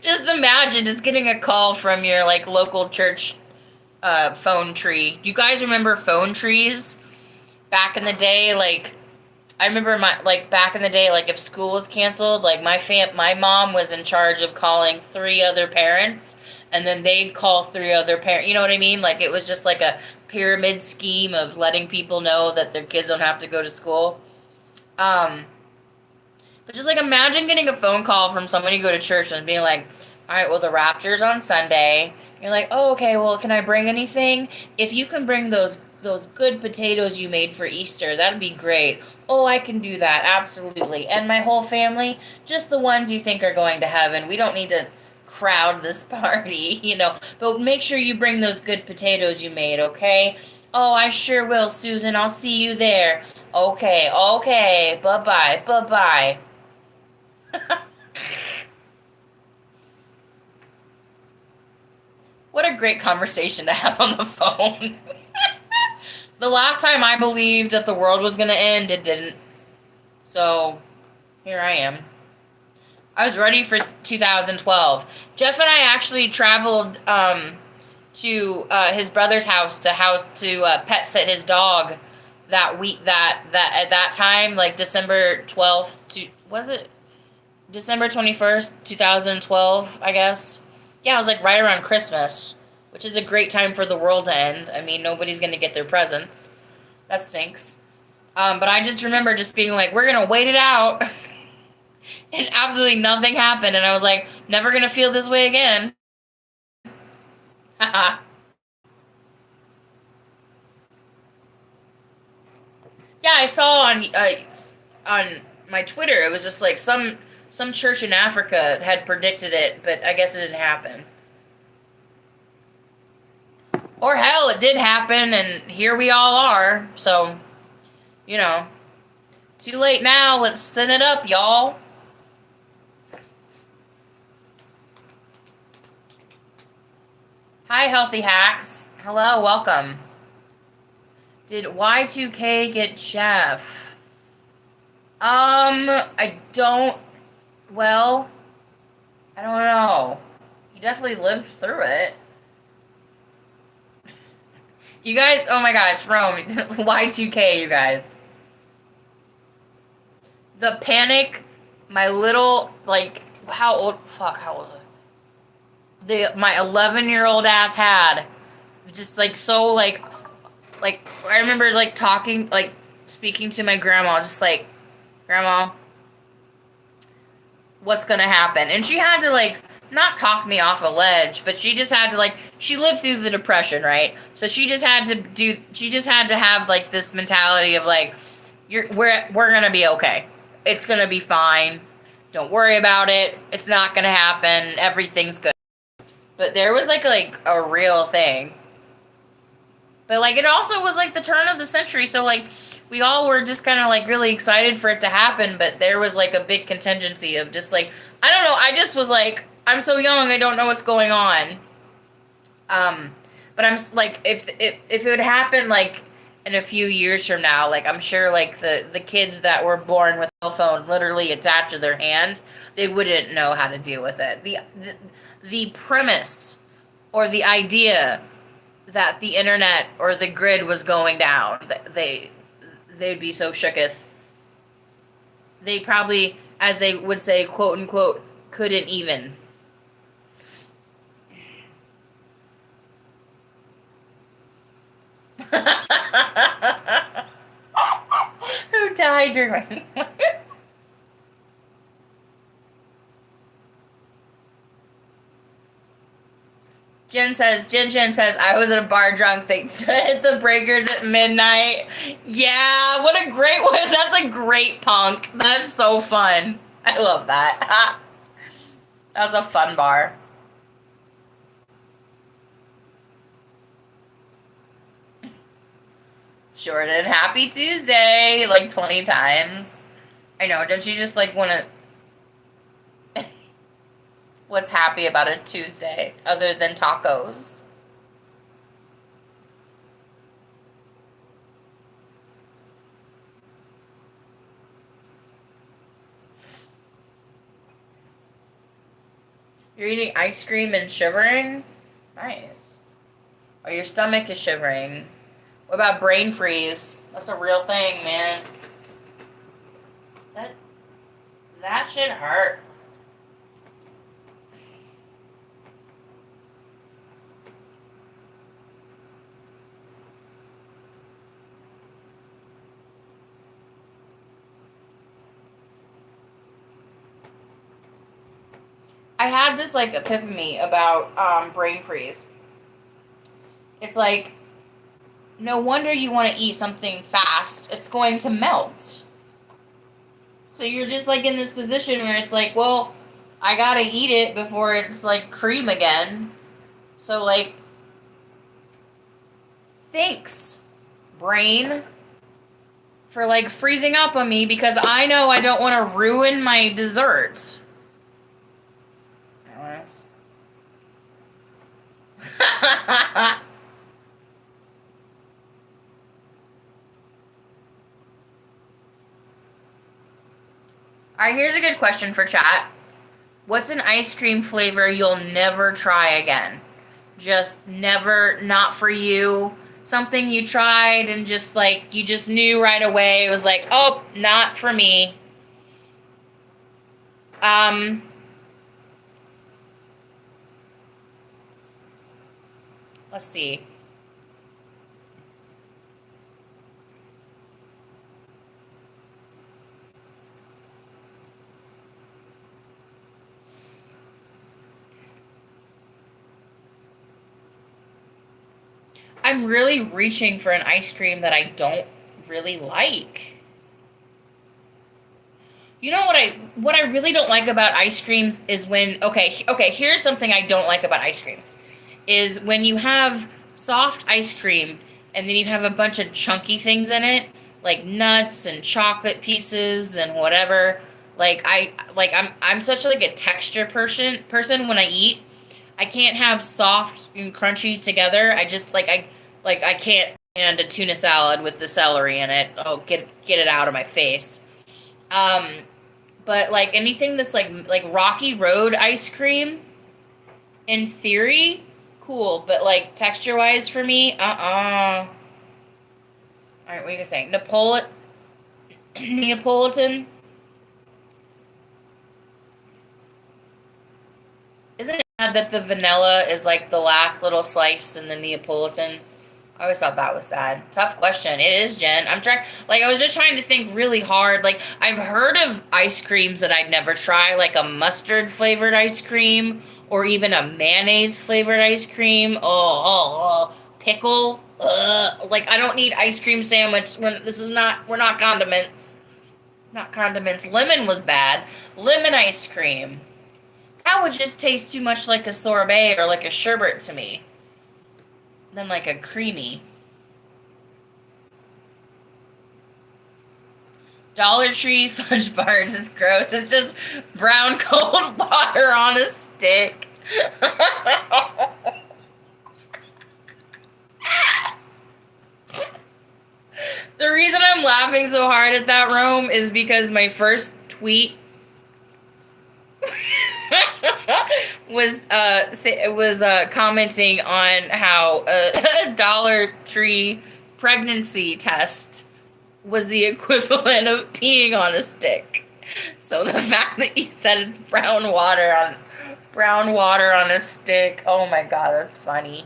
Just imagine just getting a call from your like local church phone tree. Do you guys remember phone trees back in the day? Like, I remember back in the day, like if school was canceled, like my mom was in charge of calling 3 other parents, and then they'd call 3 other parents. You know what I mean? Like it was just like a pyramid scheme of letting people know that their kids don't have to go to school. But just like imagine getting a phone call from someone you go to church and being like, all right, well the rapture's on Sunday. You're like, oh, okay, well can I bring anything? If you can bring those good potatoes you made for Easter, that'd be great. Oh, I can do that, absolutely. And my whole family, just the ones you think are going to heaven. We don't need to crowd this party, you know. But make sure you bring those good potatoes you made, okay? Oh, I sure will, Susan. I'll see you there. Okay, bye-bye, bye-bye. What a great conversation to have on the phone. The last time I believed that the world was going to end, it didn't. So, here I am. I was ready for 2012. Jeff and I actually traveled to his brother's house to pet sit his dog that week. That at that time, like December 12th, was it December 21st, 2012? I guess. Yeah, it was like right around Christmas, which is a great time for the world to end. I mean, nobody's going to get their presents. That stinks. But I just remember just being like, we're gonna wait it out. And absolutely nothing happened. And I was like, never gonna feel this way again. Yeah, I saw on my Twitter, it was just like some church in Africa had predicted it, but I guess it didn't happen. Or hell, it did happen, and here we all are. So, you know, too late now. Let's send it up, y'all. Hi, Healthy Hacks. Hello, welcome. Did Y2K get Jeff? I don't. Well, I don't know. He definitely lived through it. You guys, oh my gosh, Rome, Y2K, you guys. The panic, my little, like, how old was it? My 11-year-old ass had. Just, like, so, like, I remember, like, talking, like, speaking to my grandma, just like, Grandma, what's gonna happen? And she had to, like, not talk me off a ledge, but she just had to, like, she lived through the Depression, right? So she just had to have, like, this mentality of, like, we're gonna be okay. It's gonna be fine. Don't worry about it. It's not gonna happen. Everything's good. But there was, like a real thing. But, like, it also was, like, the turn of the century, so, like, we all were just kind of, like, really excited for it to happen, but there was, like, a big contingency of just, like, I don't know, I just was, like, I'm so young, I don't know what's going on. But I'm, like, if it would happen, like, in a few years from now, like, I'm sure, like, the kids that were born with a cell phone literally attached to their hand, they wouldn't know how to deal with it. The premise or the idea that the internet or the grid was going down, they'd be so shooketh. They probably, as they would say, quote unquote, couldn't even. Who died during my Jen says, I was at a bar drunk. They hit the breakers at midnight. Yeah, what a great one. That's a great punk. That's so fun. I love that. That was a fun bar. Jordan, happy Tuesday, like 20 times. I know, don't you just like want to... What's happy about a Tuesday other than tacos? You're eating ice cream and shivering? Nice. Or your stomach is shivering. What about brain freeze? That's a real thing, man. That that shit hurt. I had this like epiphany about brain freeze. It's like no wonder you want to eat something fast. It's going to melt. So you're just like in this position where it's like, well, I gotta eat it before it's like cream again. So like, thanks, brain, for like freezing up on me because I know I don't want to ruin my dessert. Anyways. Alright, here's a good question for chat. What's an ice cream flavor you'll never try again? Just never, not for you. Something you tried and just like, you just knew right away. It was like, oh, not for me. Let's see. I'm really reaching for an ice cream that I don't really like. You know what I really don't like about ice creams is when okay, here's something I don't like about ice creams. Is when you have soft ice cream and then you have a bunch of chunky things in it, like nuts and chocolate pieces and whatever. I'm such like a texture person when I eat. I can't have soft and crunchy together. I just I can't stand a tuna salad with the celery in it. Oh, get it out of my face. Um, but like anything that's like Rocky Road ice cream, in theory, cool. But like texture wise for me, All right, what are you gonna say? Neapolitan. Isn't it bad that the vanilla is like the last little slice in the Neapolitan? I always thought that was sad. Tough question. It is, Jen. I'm trying, like, I was just trying to think really hard. Like, I've heard of ice creams that I'd never try, like a mustard flavored ice cream or even a mayonnaise flavored ice cream. Pickle. Like, I don't need ice cream sandwich when we're not condiments. Not condiments. Lemon was bad. Lemon ice cream. That would just taste too much like a sorbet or like a sherbet to me. Than like a creamy. Dollar Tree fudge bars is gross. It's just brown cold water on a stick. The reason I'm laughing so hard at that, Rome, is because my first tweet was commenting on how a Dollar Tree pregnancy test was the equivalent of peeing on a stick. So the fact that you said it's brown water on a stick, oh my god, that's funny.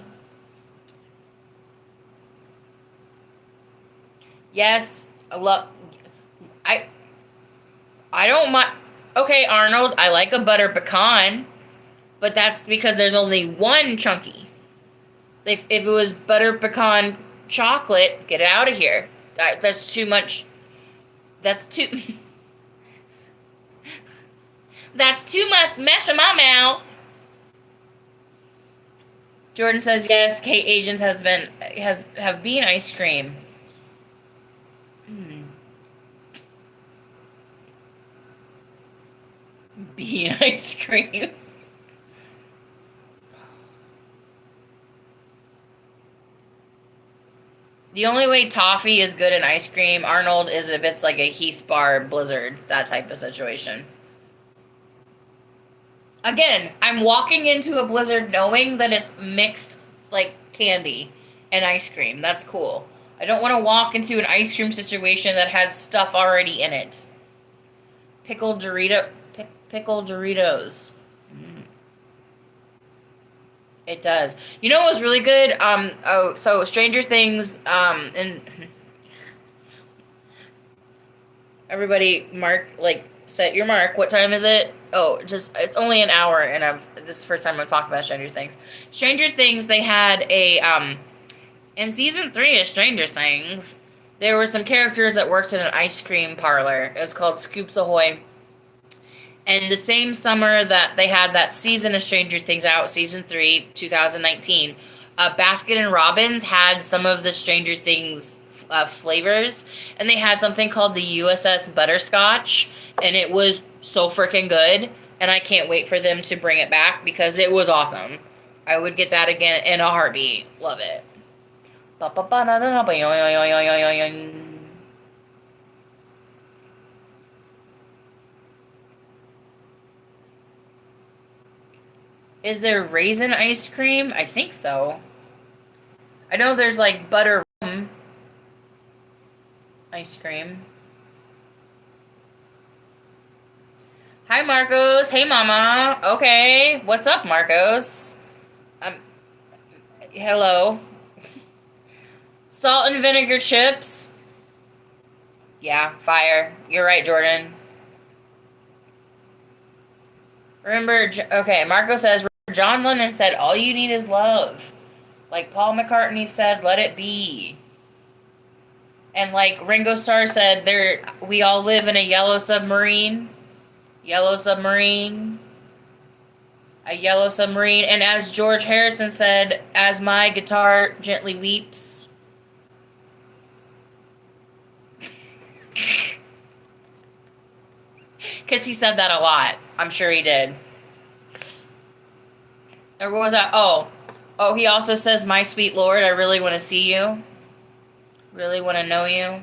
Yes, I I don't mind. Okay, Arnold, I like a butter pecan, but that's because there's only one chunky. If it was butter pecan chocolate, get it out of here. That's too much. That's too. That's too much mesh in my mouth. Jordan says yes. Kate Agents have bean ice cream. Bean ice cream. The only way toffee is good in ice cream, Arnold, is if it's like a Heath Bar Blizzard, that type of situation. Again, I'm walking into a Blizzard knowing that it's mixed like candy and ice cream. That's cool. I don't want to walk into an ice cream situation that has stuff already in it. Pickled Doritos. It does. You know what was really good? So Stranger Things, and everybody set your mark. What time is it? Oh, it's only an hour, and this is the first time I'm talking about Stranger Things. Stranger Things, they had in season 3 of Stranger Things, there were some characters that worked in an ice cream parlor. It was called Scoops Ahoy. And the same summer that they had that season of Stranger Things out, season 3, 2019, Baskin and Robbins had some of the Stranger Things flavors, and they had something called the USS Butterscotch, and it was so freaking good, and I can't wait for them to bring it back because it was awesome. I would get that again in a heartbeat. Love it. Is there raisin ice cream? I think so. I know there's like butter rum ice cream. Hi, Marcos. Hey, Mama. Okay. What's up, Marcos? Hello. Salt and vinegar chips. Yeah, fire. You're right, Jordan. Remember, okay, Marco says, John Lennon said, all you need is love. Like Paul McCartney said, let it be. And like Ringo Starr said, we all live in a yellow submarine. Yellow submarine. A yellow submarine. And as George Harrison said, as my guitar gently weeps. Because he said that a lot. I'm sure he did. Or what was that? Oh, he also says, my sweet Lord, I really want to see you. Really want to know you.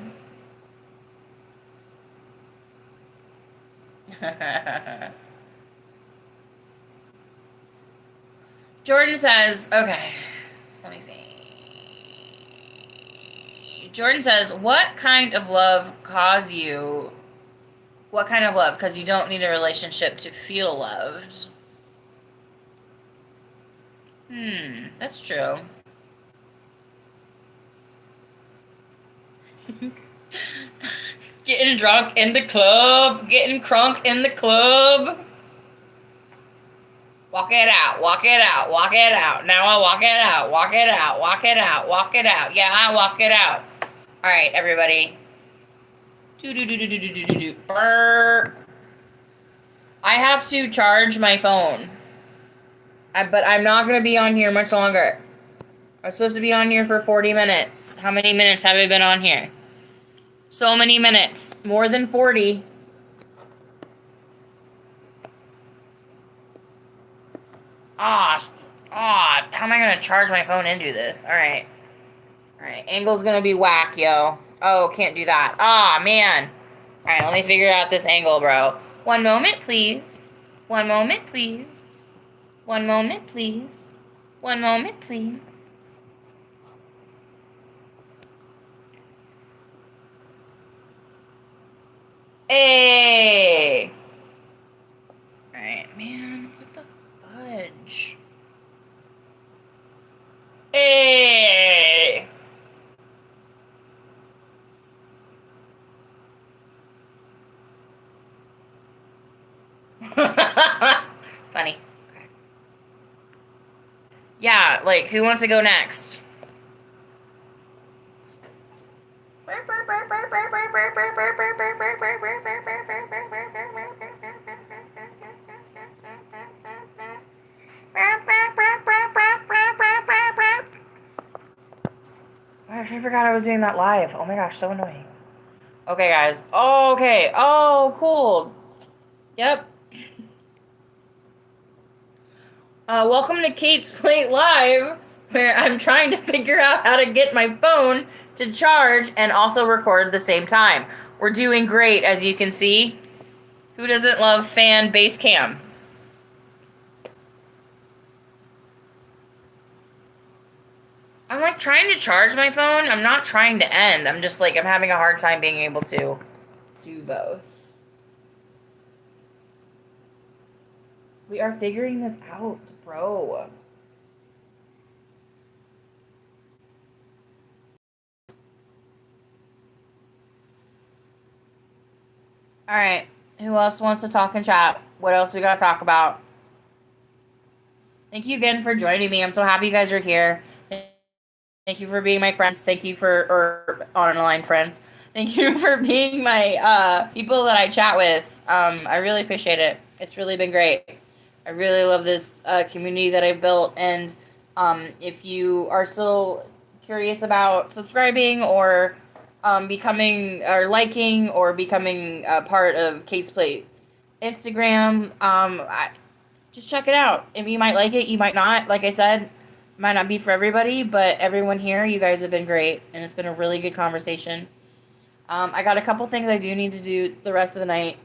Jordan says, okay, let me see. Jordan says, what kind of love cause you? What kind of love? Because you don't need a relationship to feel loved. That's true. Getting drunk in the club. Getting crunk in the club. Walk it out, walk it out, walk it out. Now I walk it out, walk it out, walk it out, walk it out. Yeah, I walk it out. All right, everybody. Burr. I have to charge my phone. But I'm not going to be on here much longer. I'm supposed to be on here for 40 minutes. How many minutes have I been on here? So many minutes. More than 40. How am I going to charge my phone and do this? All right. Angle's going to be whack, yo. Oh, can't do that. Man. All right, let me figure out this angle, bro. One moment, please. One moment, please. One moment, please. One moment, please. Hey! Alright, man. What the fudge? Hey! Funny. Okay. Yeah, like, who wants to go next? I forgot I was doing that live. Oh my gosh, so annoying. Okay, guys. Okay. Oh, cool. Yep. Welcome to Kate's Plate Live, where I'm trying to figure out how to get my phone to charge and also record at the same time. We're doing great, as you can see. Who doesn't love fan base cam? I'm like trying to charge my phone. I'm not trying to end. I'm just like, I'm having a hard time being able to do both. We are figuring this out, bro. All right. Who else wants to talk in chat? What else we got to talk about? Thank you again for joining me. I'm so happy you guys are here. Thank you for being my friends. Thank you or online friends. Thank you for being my people that I chat with. I really appreciate it. It's really been great. I really love this community that I've built. And if you are still curious about subscribing or becoming or liking or becoming a part of Kate's Plate Instagram, just check it out. If you might like it, you might not. Like I said, might not be for everybody, but everyone here, you guys have been great, and it's been a really good conversation. I got a couple things I do need to do the rest of the night,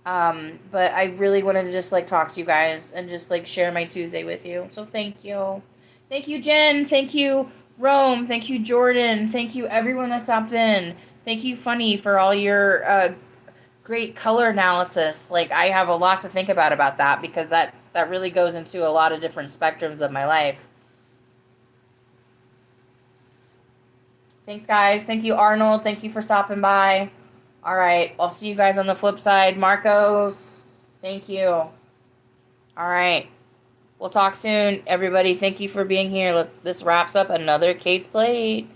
but I really wanted to just like talk to you guys and just like share my Tuesday with you. So thank you, Jen. Thank you, Rome. Thank you, Jordan. Thank you, everyone that stopped in. Thank you, Funny, for all your great color analysis. Like I have a lot to think about that because that really goes into a lot of different spectrums of my life. Thanks, guys. Thank you, Arnold. Thank you for stopping by. All right. I'll see you guys on the flip side. Marcos, thank you. All right. We'll talk soon, everybody. Thank you for being here. This wraps up another Kate's Plate.